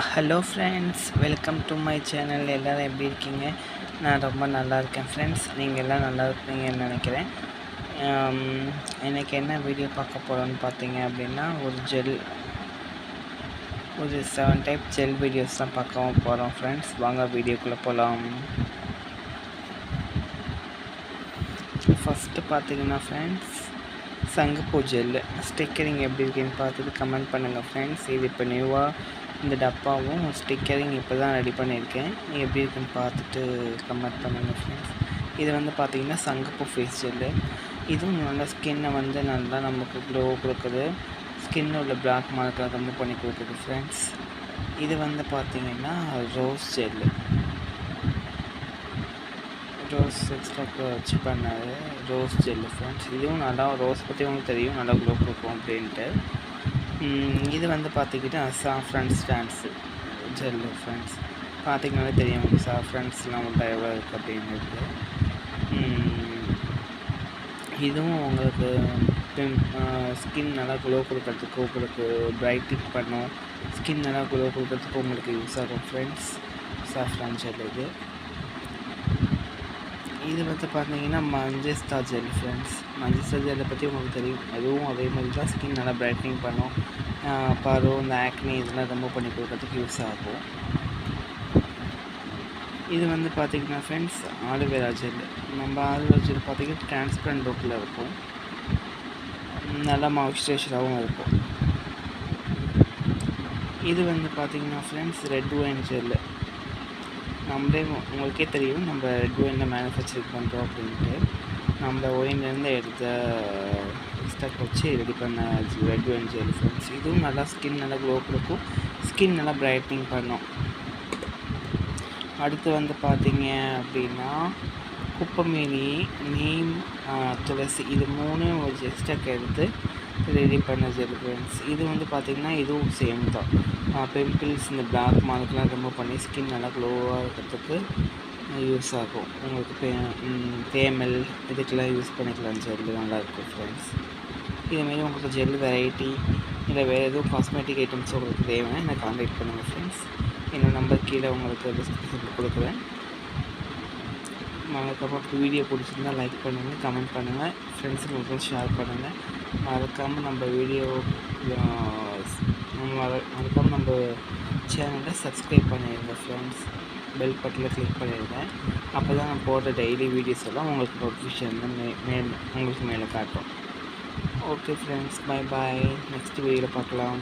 Hello friends, welcome to my channel. எல்லோரும் எப்படி இருக்கீங்க? நான் ரொம்ப நல்லா இருக்கேன் ஃப்ரெண்ட்ஸ். நீங்கள் எல்லாம் நல்லா இருப்பீங்கன்னு நினைக்கிறேன். எனக்கு என்ன வீடியோ பார்க்க போகிறோன்னு பார்த்தீங்க அப்படின்னா, ஒரு 7 டைப் ஜெல் வீடியோஸ் தான் பார்க்க போகிறோம் ஃப்ரெண்ட்ஸ். வாங்க வீடியோக்குள்ளே போகலாம். ஃபஸ்ட்டு பார்த்தீங்கன்னா ஃப்ரெண்ட்ஸ், சங்குப்பூ ஜெல்லு ஸ்டிக்கரிங் எப்படி இருக்குன்னு பார்த்துட்டு கமெண்ட் பண்ணுங்கள் ஃப்ரெண்ட்ஸ். இது இப்போ நியூவாக இந்த டப்பாவும் ஸ்டிக்கரிங் இப்போ தான் ரெடி பண்ணியிருக்கேன். எப்படி இருக்குன்னு பார்த்துட்டு கமெண்ட் பண்ணுங்கள் ஃப்ரெண்ட்ஸ். இது வந்து பார்த்திங்கன்னா சங்குப்பூ ஃபேஸ் ஜெல்லு. இதுவும் நல்லா ஸ்கின்னை வந்து நல்லா நமக்கு க்ளோ கொடுக்குது. ஸ்கின்னில் உள்ள பிளாக் மார்க்கை ரிமூவ் பண்ணி கொடுக்குது ஃப்ரெண்ட்ஸ். இது வந்து பார்த்திங்கன்னா ரோஸ் ஜெல்லு. ரோஸ் எக்ஸ்ட்ராக்கு வச்சு பண்ணாது ரோஸ் ஜெல்லு ஃப்ரெண்ட்ஸ். இதுவும் நல்லா ரோஸ் பற்றி உங்களுக்கு தெரியும், நல்லா க்ளோ கொடுக்கும் அப்படின்ட்டு. இது வந்து பார்த்திங்கன்னா சாஃப்ரான் ஸ்டாண்ட்ஸு ஜெல்லு ஃப்ரெண்ட்ஸ். பார்த்திங்கனாலே தெரியும் சாஃப்ரான்ஸ்லாம் உள்ள எவ்வளோ இருக்குது அப்படிங்கிறது. இதுவும் உங்களுக்கு ஸ்கின் நல்லா க்ளோ கொடுக்கறதுக்கு, உங்களுக்கு பிரைட்டிங் பண்ணும், ஸ்கின் நல்லா க்ளோ கொடுக்கறதுக்கு உங்களுக்கு யூஸ் ஆகும் ஃப்ரெண்ட்ஸ். சாஃப்ரான் ஜெல் இது வந்து பார்த்தீங்கன்னா மஞ்சஸ்தா ஜெல் ஃப்ரெண்ட்ஸ். மஞ்சஸ்தா ஜெல்லை பற்றி உங்களுக்கு தெரியும். அதுவும் அதே மாதிரி தான் ஸ்கின் நல்லா பிரைட்னிங் பண்ணும். பரு இந்த ஆக்னி இதெல்லாம் ரிமூவ் பண்ணி கொடுக்கறதுக்கு யூஸ் ஆகும். இது வந்து பார்த்திங்கன்னா ஃப்ரெண்ட்ஸ் ஆலோவேரா ஜெல். நம்ம ஆலோவேரா ஜெல் பார்த்திங்கன்னா டிரான்ஸ்பரண்ட் லுக்கில் இருக்கும், நல்லா மாய்ஸ்சரைசராகவும் இருக்கும். இது வந்து பார்த்திங்கன்னா ஃப்ரெண்ட்ஸ் ரெட் ஒயின் ஜெல்லு. நம்மளே உங்களுக்கே தெரியும் நம்ம ரெட் ஒயினில் மேனுஃபேக்சரிங் பண்ணுறோம் அப்படின்ட்டு. நம்ம ஒயின்லேருந்து எடுத்த எக்ஸ்ட்ராக் வச்சு ரெடி பண்ண ரெட் ஒயின் ஜெல் ஃப்ரெண்ட்ஸ். இதுவும் நல்லா ஸ்கின் நல்லா க்ளோ கொடுக்கும், ஸ்கின் நல்லா பிரைட்னிங் பண்ணும். அடுத்து வந்து பார்த்திங்க அப்படின்னா குப்பைமேனி, நீம், துளசி இது 3 ஒரு எக்ஸ்ட்ராக் எடுத்து ரெடி பண்ண ஜெல் ஃப்ரெண்ட்ஸ். இது வந்து பார்த்திங்கன்னா இதுவும் சேம் தான். பிம்பிள்ஸ் இந்த பிளாக் மார்க்லாம் ரிமூவ் பண்ணி ஸ்கின் நல்லா க்ளோவாக இருக்கிறதுக்கு யூஸ் ஆகும். உங்களுக்கு தேமல் இதுக்கெல்லாம் யூஸ் பண்ணிக்கலாம். ஜெல்லு நல்லாயிருக்கும் ஃப்ரெண்ட்ஸ். இதுமாரி உங்களுக்கு ஜெல் வெரைட்டி இல்லை வேறு எதுவும் காஸ்மெட்டிக் ஐட்டம்ஸ் உங்களுக்கு தேவைன்னா என்னை கான்டாக்ட் பண்ணுங்கள் ஃப்ரெண்ட்ஸ். என்னோடய நம்பர் கீழே உங்களுக்கு டிஸ்கிரிப்ஷனில் கொடுக்குறேன். அதுக்கப்புறம் வீடியோ பிடிச்சிருந்தால் லைக் பண்ணுங்கள், கமெண்ட் பண்ணுங்கள், ஃப்ரெண்ட்ஸுங்களுக்கு ஷேர் பண்ணுங்கள். மறக்காமல் நம்ம சேனலை சப்ஸ்கிரைப் பண்ணிடுங்க ஃப்ரெண்ட்ஸ். பெல் பட்டனில் கிளிக் பண்ணிடுங்க. அப்போ தான் நான் போடுற டெய்லி வீடியோஸ் எல்லாம் உங்களுக்கு நோட்டிஃபிகேஷன் உங்களுக்கு மேலே காட்டும். Okay friends, bye bye. Next வீடியோவில் பார்க்கலாம்.